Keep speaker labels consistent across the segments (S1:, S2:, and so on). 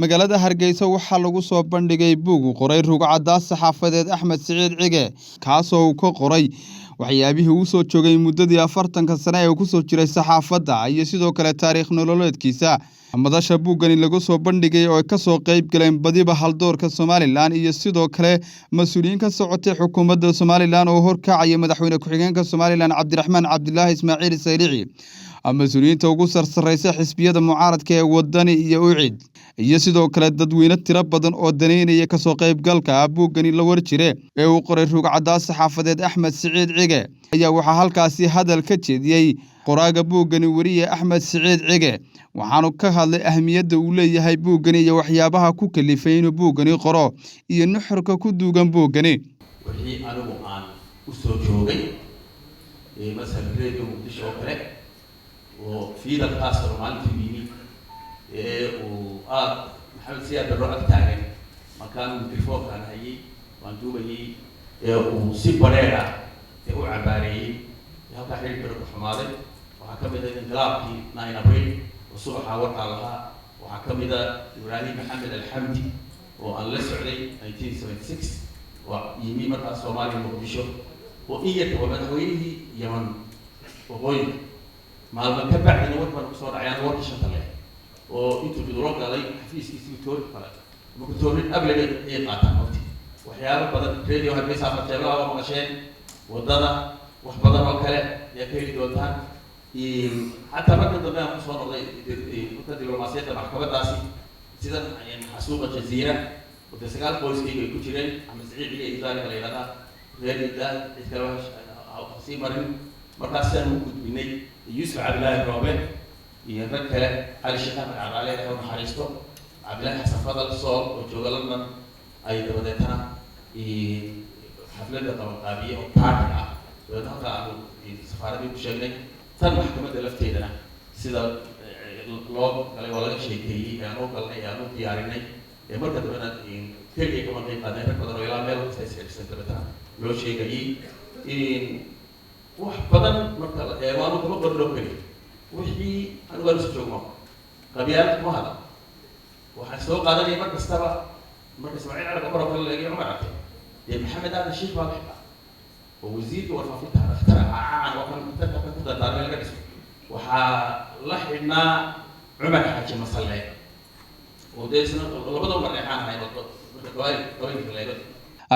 S1: magaalada Hargeysa waxaa lagu soo bandhigay buug qoray rugcadaas saxaafadeed Axmed Siciid Cige kaas oo ka qoray waxyaabihii uu soo joogay muddadii 40 sano ee uu ku soo jiray saxaafadda iyo sidoo kale taariikh nololeedkiisa madasha buugani lagu soo bandhigay oo ka soo qayb galeen badiba haldoorka Soomaaliland iyo sidoo kale mas'uuliyiin ka socotay xukuumadda Soomaaliland oo horkacaya madaxweyne ku-xigeenka Soomaaliland Cabdiraxmaan Cabdilaahi Ismaaciil Saylici mas'uuliyiinta ugu sarsareysa xisbiyada mucaaradka ee wadani iyo UCID iyo sidoo kale dadweyne tiro badan oo daneynaya ka soo qaybgalka buugani la warjire ee uu qoray rugcadaas saxaafadeed Axmed Siciid Cige ayaa waxa halkaasi hadal ka jeediyay qoraaga buugani wariye Axmed Siciid Cige waxaanu ka hadlay ahmiyadda uu leeyahay buugani iyo waxyaabaha ku kalifay inuu buugani qoro iyo nuxurka ku duugan buugani
S2: wixii anigu aan u soo joogay مثلا راديو مقدشة وكله وفي الخاص رومانتي بيني وآه محمد سياد الرؤى تاعي مكان ميكروفون كان هي مندوبة هي وسيبريرا هو عباري هذا تحرير بركة حماده وحكم إذا انقلاب في 9 أبريل وصبح وقع لها وحكم إذا إبراهيم محمد الحمدي وأن لسعودي 1976 ويمي مركز صومالي مقدشة وإيه ومدحوينه يمن وغوين مع المكبع إنه وقت ما نقصر عيان وقت شنطله وإنتوا بدروك علي حفيز إستيتور فلا مكتورين قبل إيه قاطع وقتي وحياة بدل كريدي واحد بيسا فتبلا ومغشين وضنا وحبضنا وكله يا كريدي دولتان حتى ما كنت ضمن مصور الله وقت دبلوماسية محكمة داسي سيدا يعني حسوق الجزيرة وتسقال بوليس كي يكوشيرين عم سعيد لي إذا قال لنا غير ده يتكلمش أو مرن مركزنا موجود بيني يوسف عبد الله الرابع يذكر على الشيخ عبد الله يوم حريصته عبد الله حسن فضل الصوم وجوجلنا أي بدأتنا حفلة طبقابية أو بارتنا وده كانوا السفارة بيشغلين ثم محكمة دلفتنا سيدا لوج قال ولا شيء كي يعني قال يعني ديارنا مركز بنا كل كمان قاعدين نقدر ولا ميل سيستمتعنا لو شيء كي وحبنا مركز ما نقول قدر كذي وحي أنا قال سجوا قبيلة ما هذا وحسوا قادر يمر بستبا مركز معين على قبره كل اللي يوم عرفته يا محمد هذا الشيء ما بحبه ووزير ورفاقتها اخترع عن وكان كذا دار الجلسة وحلحنا عمر حاجة مصلى وديسنا لبضوا مريحان هاي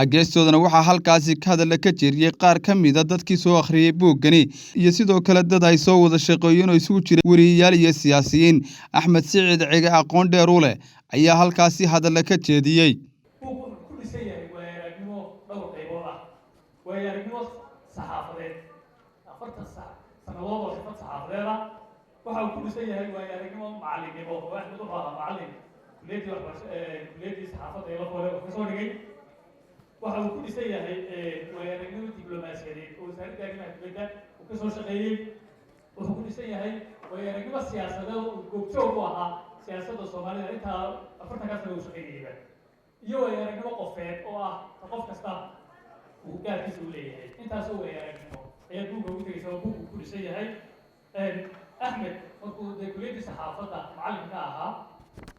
S1: ageestoodana waxaa halkaasi ka hadal ka jeeriyay qaar ka mid ah dadkii soo akhriyay buugani iyo sidoo kale dad ay soo wada shaqeeyeen oo isugu jiray wariyayaal iyo siyaasiyiin Axmed Siciid Cige aqoon dheer u leh ayaa halkaasi hadal ka jeediyay
S3: waxa uu ku dhisay yahay weerarnimo diblomaasiyadeed oo wasaaradda arrimaha dibadda uu ka soo shaqeeyay wuxuu ku dhisay yahay weerarnimo siyaasadeed oo goobjoog u ahaa siyaasadda Soomaalida inta 40 sano uu shaqeeyay iyo weerarnimo qofeed oo ah qof kasta uu gaarkiisa u leeyahay intaas oo weerarnimo ayaa buugga ugu tagaysa oo buuggu ku dhisay yahay Axmed markuu kulliyadda saxaafadda macallinka ahaa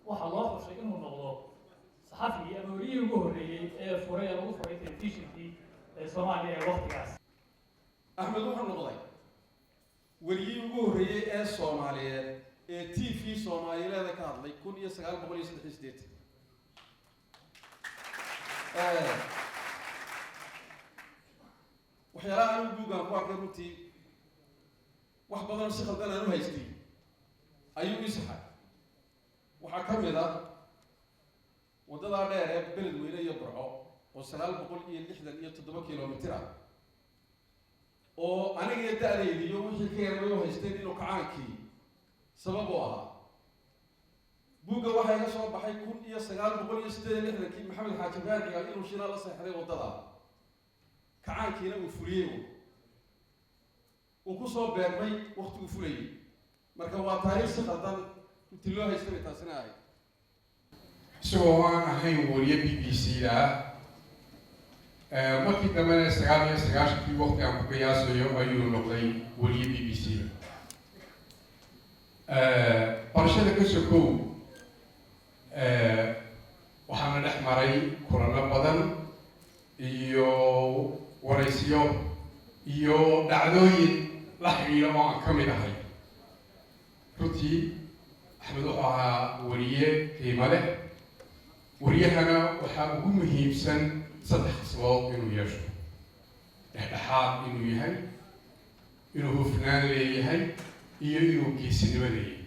S3: waxa loo xushay inuu noqdo صحفي أموري وجهري فريق الأخرى تلفزيون في سوماليا وقتها.
S4: أحمد وحنا نقضي. ولي وجهري الصومالية تي في صوماليا لا ذكر الله يكون يسقال قبل يصير حسدت. وحيلا أنا بوجا واحد روتي واحد بدل الشغل ده أنا هيستي. أيوة يصحى. وحكم ذا. wadada dheer ee beledweyne iyo burco oo 967 kiiloomitir ah oo aniga iyo da'deedii iyo wixii ka yaray oo haysteen inuu kacaankii sabab u ahaa buugga waxay ka soo baxay 1968 maxamed xaaji baarciga inuu shilaa la saxday wadada kacaankiina uu fuliyay uu ku soo beermay waqtigu fulayay marka waa taariikh si qaldan intii loo haystay taasina ay
S5: isagoo aan ahayn wariye BBC da markii dambena 99 waqti aan ku qiyaasayo ayuu noqday wariye BBC da barashada ka sokow maray kulano badan iyo waraysiyo iyo dhacdooyin la xiriira oo aan ka mid ahay runtii axmed wuxuu ahaa wariye qiimo leh wariyahana waxaa ugu muhiimsan 3 xisbood inuu yeesho dhexdhexaad inuu yahay inuu hufnaan leeyahay iyo inuu geesinimo leeyahay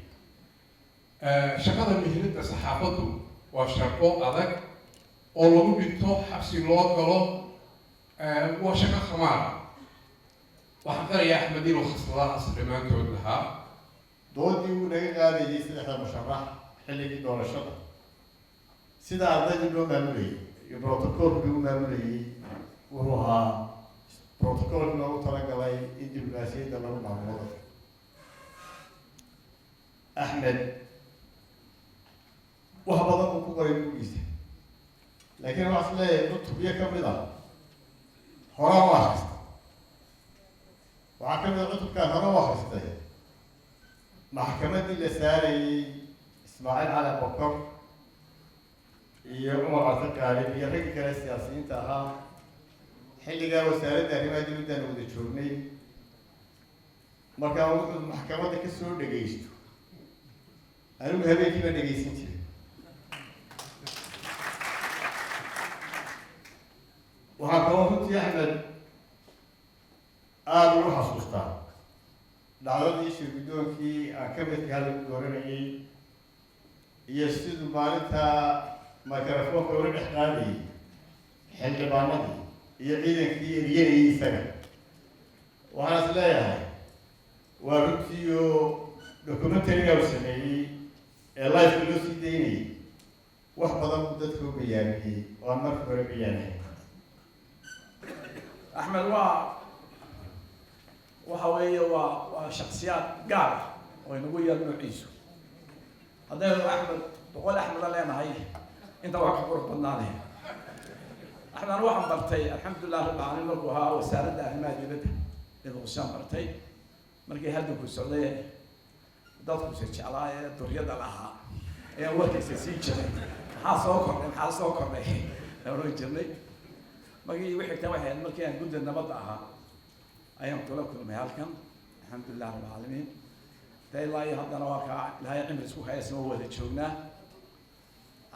S5: shaqada mihnada saxaafaddu waa shaqo adag oo lagu dhinto xabsi loo galo waa shaqo khamaar waxaan qarayaa axmed inuu khasladahaas dhammaantood lahaa
S6: doodii uu naga qaadayay 3 musharax xilligii doorashada sida ardayda loo maamulayay iyo brotocoolka lagu maamulayay wuxuu ahaa brotocoolka loogu talagalay in diblomaasiyadda lagu maamulo axmed wax badan uu ku qoray buugiisa laakiin waxaa is leeyahay cutubyo ka mid ah horaan u akhristay waxaa ka mid a cutubkaan hore u akhristay maxkamaddii la saarayay ismaaciil cali bokor iyo cumar cabdi qaalib iyo raggii kale siyaasiyiinta ahaa xilligaa wasaaradda arrimaha dibadda wada joognay markaa wuxuu maxkamadda ka soo dhagaysto anigu habeenkii baan dhagaysan jiray waxaa kaloo runtii axmed aada ugu xasuustaa dhacdadii shir guddoonkii aan ka midkaa lagu dooranayay iyo siduu maalinta microfoonka ula dhex qaadayay xildhibaanadii iyo ciidankii eryanayay isaga waxaan is leeyahay waa runtii oo documentariga uu sameeyey ee lifeka loo sii daynayay wax badan buu dadka u bayaamiyey oo aan markii hore bayaanahay
S7: axmed waxa weeye waa shaksiyaad gaar ah oo inagu yar noociisu haddaynu axmed boqol axmeda leenahay inta wax ka qurux badnaanaya axmed waxaan bartay alxamdulilah rabbil caalamiin markuu ahaa wasaaradda arrimaha dibadda eeduqusaan bartay markii haddanku socday dadkusa jeclaa ee duryada lahaa ayaan warkiisa sii jiray maxaa soo kordhay oran jirnay markii wixii ka waxayd markii aan gudda nabadda ahaa ayaan kula kulmay halkan alxamdulilah rabbil caalamiin ilaa iyo haddana waa kaa ilaahay cimri isku haysan oo wada joognaa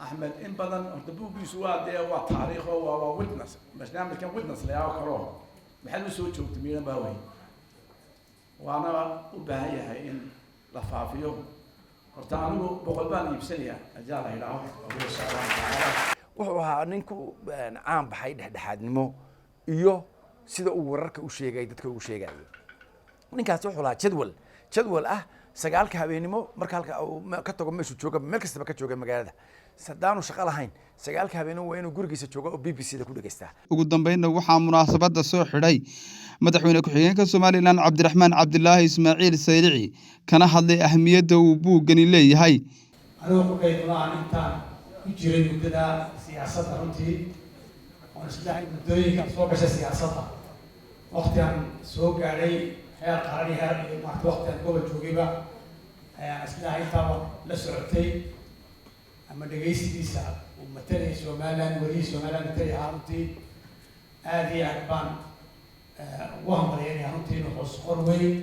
S7: axmed in badan horta buuggiisu waa dee waa taariikho waa witness barnaamijkan witness layaa kalo maxaad usoo joogtay miiran baa wey waana u baahan yahay in la faafiyo horta anigu boqol baan iibsanaya ajaa la yidhaaho
S8: wuxuu ahaa ninku caan baxay dhexdhexaadnimo iyo sida uu wararka u sheegay dadka uu sheegayo ninkaas wuxuu lahaa jadwal ah 9 habeenimo marka halka uu ka tago meeshu jooga meel kasta ka jooga magaalada sadaanu shaqo lahayn 9 habeenimo waa inuu gurigiisa joogo oo BBC-da ku dhageystaa
S1: ugu dambeynna waxaa munaasabada soo xidhay madaxweyne ku-xigeenka Soomaaliland Cabdiraxmaan Cabdilaahi Ismaaciil Saylici kana hadlay ahmiyadda uu buuggani leeyahay
S3: anuu ku qaybnaa intaan ku jiray muddada siyaasadda runtii oo isdhaxay muddooyinka soo gashay siyaasadda waqtigan soo gaadhay heer qaran iyo heer iyo marka waqtigan gobol joogayba ayaan isdhaxay intaaba la socotay ama dhagaysigiisa uu matalay Soomaaliland weli Soomaaliland matalay runtii aad iyo aad baan ugu hambalyeynaya runtii inuu qor weyn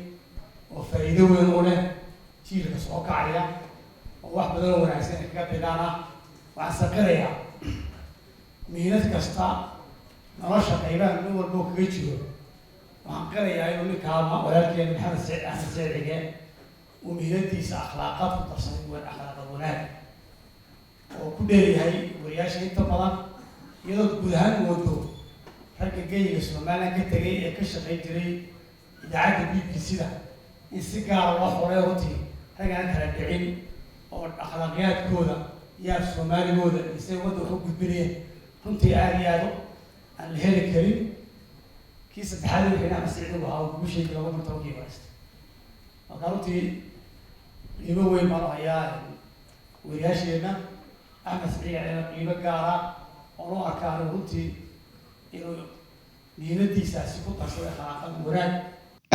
S3: oo faa'iido weyn u leh jiilka soo kacaya oo wax badan oo wanaagsan kaga daydaan ah waxaan saqirayaa miinad kasta nolosha qaybaha nin walba oo kaga jiro waxaan qirayaa inuu ninkaama walaalkeen maxamed saciid axmed saciid cige uu miinadiisa akhlaaqaad ku darsaday akhlaaqad wanaag oo ku dheeryahay wariyaasha inta badan iyadoo guud ahaan moodo ragga geyiga Soomaaliland ka tegay ee ka shaqayn jiray idaacadda BBC-da in si gaar loo xoreeyo runtii raggaan kala dhicin oo akhlaaqyaadkooda iyo Soomaaligooda isay wadda wax u gudbinayeen runtii aad iyo aad aan la heli karin kii saddexaad wixii aan sicid waxa uu sheegay laba martaba kii barasta marka runtii qiimo weyn baan hayaa wariyaasheena axmed saciid qiimo gaara oo loo arkaa runtii inuu diinadiisaasi ku darsaday akhlaaqad wanaag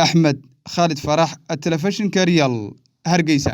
S1: Axmed Khalid Farax, Telefishinka Real, Hargeysa.